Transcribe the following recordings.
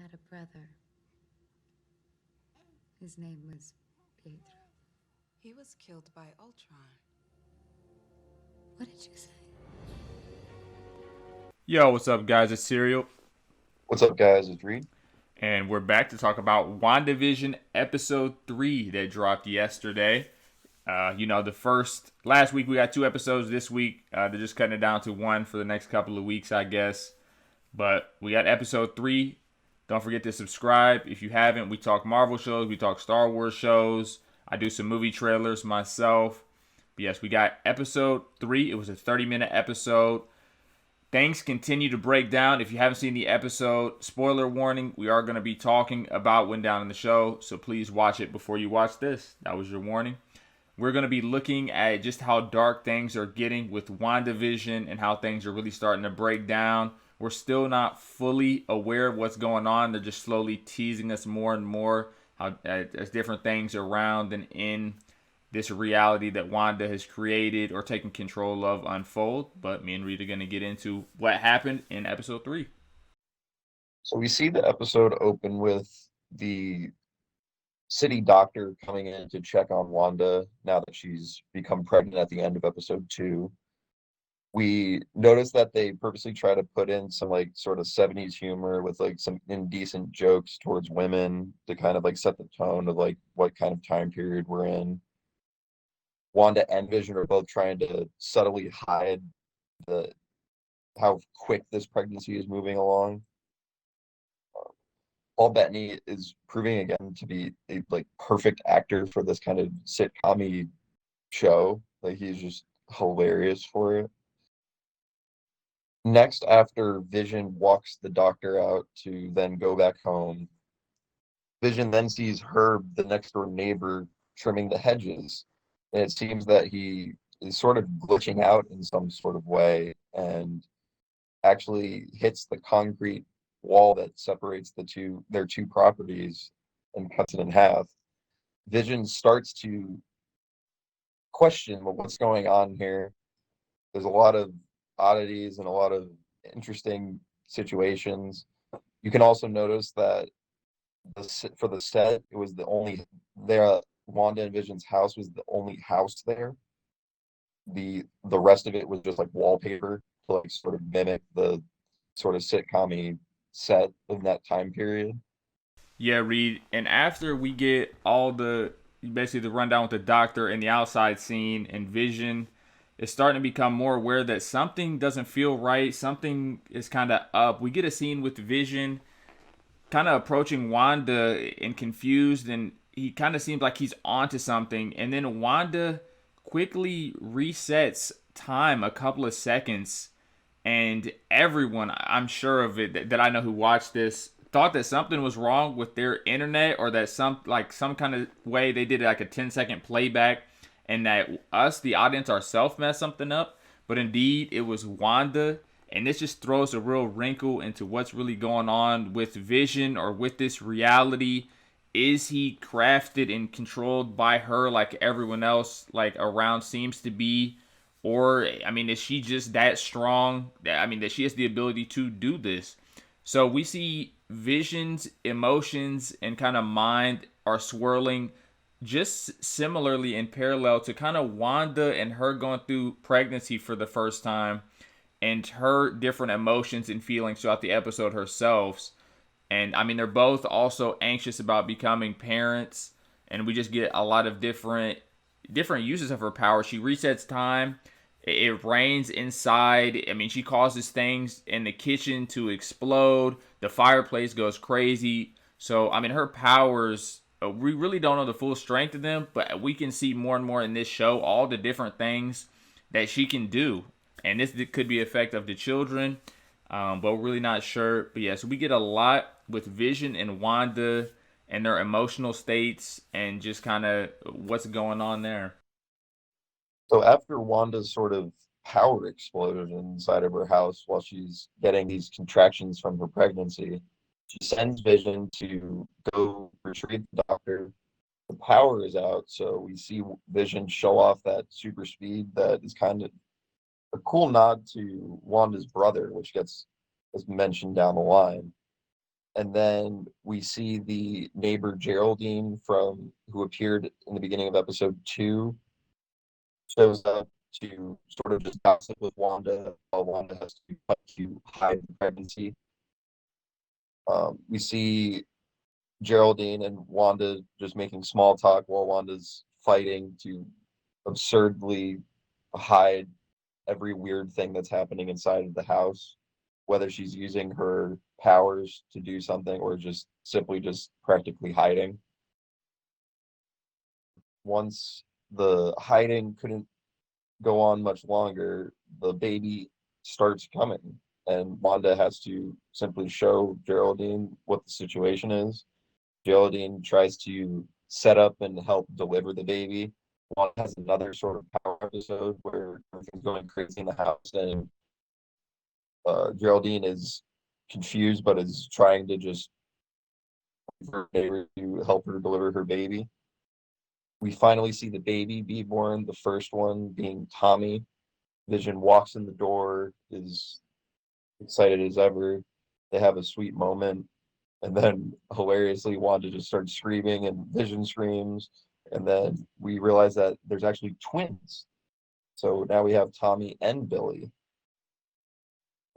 had a brother. His name was Pietro. He was killed by Ultron. What did you say? Yo, what's up, guys? It's Serial, What's up, guys? It's Reed. and we're back to talk about Wandavision episode 3 that dropped yesterday. The last week we got 2 episodes. This week, they're just cutting it down to one for the next couple of weeks, I guess. But we got episode 3. Don't forget to subscribe if you haven't. We talk Marvel shows, we talk Star Wars shows. I do some movie trailers myself. But yes, we got episode 3. It was a 30-minute episode. Things continue to break down. If you haven't seen the episode, spoiler warning, we are going to be talking about went down in the show, so please watch it before you watch this. That was your warning. We're going to be looking at just how dark things are getting with WandaVision and how things are really starting to break down. We're still not fully aware of what's going on. They're just slowly teasing us more and more as different things around and in this reality that Wanda has created or taken control of unfold. But me and Reed are going to get into what happened in episode 3. So we see the episode open with the city doctor coming in to check on Wanda now that she's become pregnant at the end of episode 2. We notice that they purposely try to put in some like sort of 70s humor with like some indecent jokes towards women to kind of like set the tone of like what kind of time period we're in. Wanda and Vision are both trying to subtly hide the how quick this pregnancy is moving along. Paul Bettany is proving again to be a like perfect actor for this kind of sitcom show. Like he's just hilarious for it. Next, after Vision walks the doctor out to then go back home, Vision then sees Herb, the next door neighbor, trimming the hedges. And it seems that he is sort of glitching out in some sort of way and actually hits the concrete wall that separates their two properties and cuts it in half. Vision starts to question, well, what's going on here. There's a lot of oddities and a lot of interesting situations. You can also notice that for the set, it was the only there. Wanda and Vision's house was the only house there. The rest of it was just like wallpaper to like sort of mimic the sort of sitcom set of that time period. Yeah, Reed. And after we get all basically the rundown with the doctor and the outside scene and Vision is starting to become more aware that something doesn't feel right. Something is kind of up. We get a scene with Vision kind of approaching Wanda and confused, and he kind of seems like he's onto something. And then Wanda quickly resets time a couple of seconds, and everyone, I'm sure of it, that I know who watched this, thought that something was wrong with their internet, or that some kind of way they did like a 10-second playback, and that us, the audience ourselves, messed something up. But indeed, it was Wanda. And this just throws a real wrinkle into what's really going on with Vision or with this reality. Is he crafted and controlled by her like everyone else like around seems to be? Or, I mean, is she just that strong? I mean, that she has the ability to do this. So we see Vision's emotions and kind of mind are swirling just similarly in parallel to kind of Wanda and her going through pregnancy for the first time and her different emotions and feelings throughout the episode herself. And I mean, they're both also anxious about becoming parents, and we just get a lot of different uses of her power. She resets time. It rains inside. I mean, she causes things in the kitchen to explode. The fireplace goes crazy. So, I mean, her powers, we really don't know the full strength of them, but we can see more and more in this show all the different things that she can do. And this could be effect of the children, but we're really not sure. But yeah, so we get a lot with Vision and Wanda and their emotional states and just kind of what's going on there. So after Wanda's sort of power exploded inside of her house while she's getting these contractions from her pregnancy, she sends Vision to go retrieve the doctor. The power is out, so we see Vision show off that super speed that is kind of a cool nod to Wanda's brother, which gets as mentioned down the line. And then we see the neighbor Geraldine from who appeared in the beginning of episode 2 shows up to sort of just gossip with Wanda while Wanda has to hide the pregnancy. We see Geraldine and Wanda just making small talk while Wanda's fighting to absurdly hide every weird thing that's happening inside of the house, whether she's using her powers to do something or just simply just practically hiding. Once the hiding couldn't go on much longer, the baby starts coming, and Wanda has to simply show Geraldine what the situation is. Geraldine tries to set up and help deliver the baby. Wanda has another sort of power episode where everything's going crazy in the house, and Geraldine is confused but is trying to just for her neighbor to help her deliver her baby. We finally see the baby be born, the first one being Tommy. Vision walks in the door, is excited as ever. They have a sweet moment. And then hilariously, Wanda just starts screaming and Vision screams. And then we realize that there's actually twins. So now we have Tommy and Billy.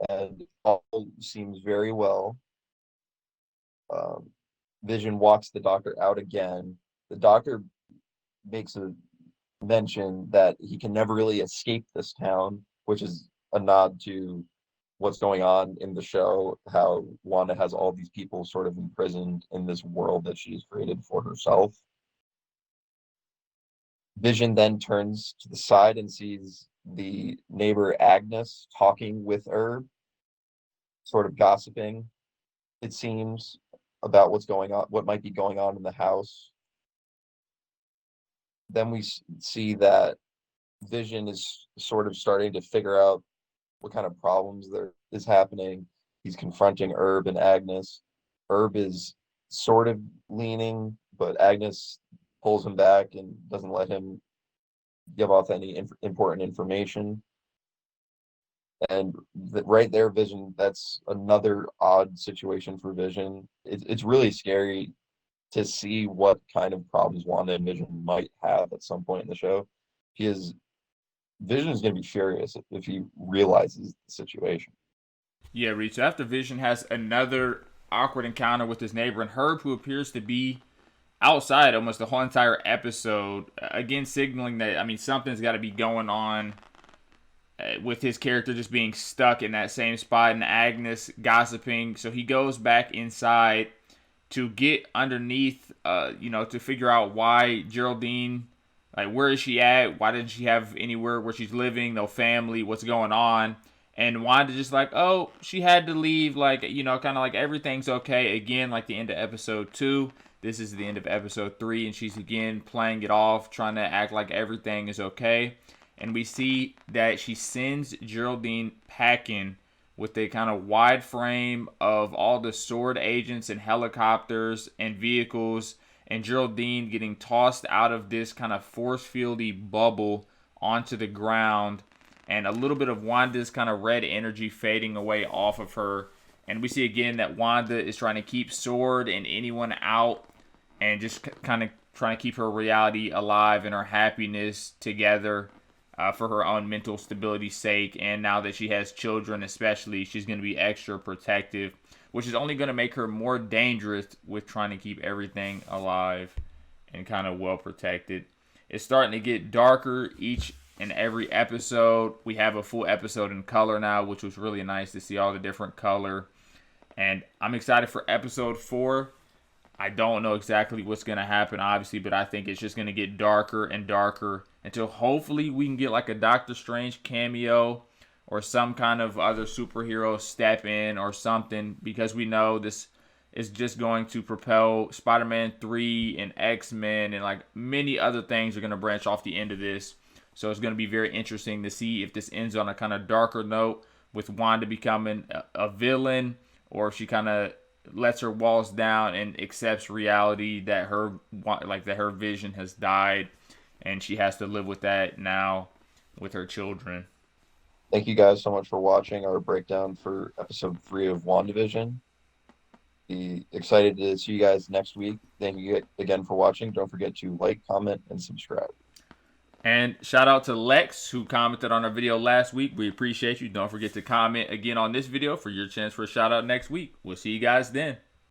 And all seems very well. Vision walks the doctor out again. The doctor makes a mention that he can never really escape this town, which is a nod to what's going on in the show, how Wanda has all these people sort of imprisoned in this world that she's created for herself. Vision then turns to the side and sees the neighbor Agnes talking with Herb, sort of gossiping, it seems, about what's going on, what might be going on in the house. Then we see that Vision is sort of starting to figure out what kind of problems there is happening. He's confronting Herb and Agnes. Herb is sort of leaning, but Agnes pulls him back and doesn't let him give off any important information. And right there, Vision, that's another odd situation for Vision. It's really scary to see what kind of problems Wanda and Vision might have at some point in the show. Vision is going to be furious if he realizes the situation. Yeah, Reed. So after Vision has another awkward encounter with his neighbor and Herb, who appears to be outside almost the whole entire episode, again signaling that something's got to be going on with his character just being stuck in that same spot, and Agnes gossiping. So he goes back inside to get underneath, to figure out why Geraldine, like, where is she at? Why didn't she have anywhere where she's living? No family. What's going on? And Wanda just like, oh, she had to leave. Like, kind of like everything's okay. Again, like the end of episode 2. This is the end of episode 3. And she's again playing it off, trying to act like everything is okay. And we see that she sends Geraldine packing with a kind of wide frame of all the sword agents and helicopters and vehicles, and Geraldine getting tossed out of this kind of force fieldy bubble onto the ground, and a little bit of Wanda's kind of red energy fading away off of her. And we see again that Wanda is trying to keep Sword and anyone out, and just kind of trying to keep her reality alive and her happiness together. For her own mental stability's sake, and now that she has children especially, she's going to be extra protective, which is only going to make her more dangerous with trying to keep everything alive and kind of well protected. It's starting to get darker each and every episode. We have a full episode in color now, which was really nice to see all the different color, and I'm excited for episode 4. I don't know exactly what's going to happen, obviously, but I think it's just going to get darker and darker until hopefully we can get like a Doctor Strange cameo or some kind of other superhero step in or something, because we know this is just going to propel Spider-Man 3 and X-Men, and like many other things are going to branch off the end of this. So it's going to be very interesting to see if this ends on a kind of darker note with Wanda becoming a villain, or if she kind of lets her walls down and accepts reality that her vision has died, and she has to live with that now with her children. Thank you guys so much for watching our breakdown for episode 3 of WandaVision. Be excited to see you guys next week. Thank you again for watching. Don't forget to like, comment, and subscribe. And shout out to Lex, who commented on our video last week. We appreciate you. Don't forget to comment again on this video for your chance for a shout out next week. We'll see you guys then.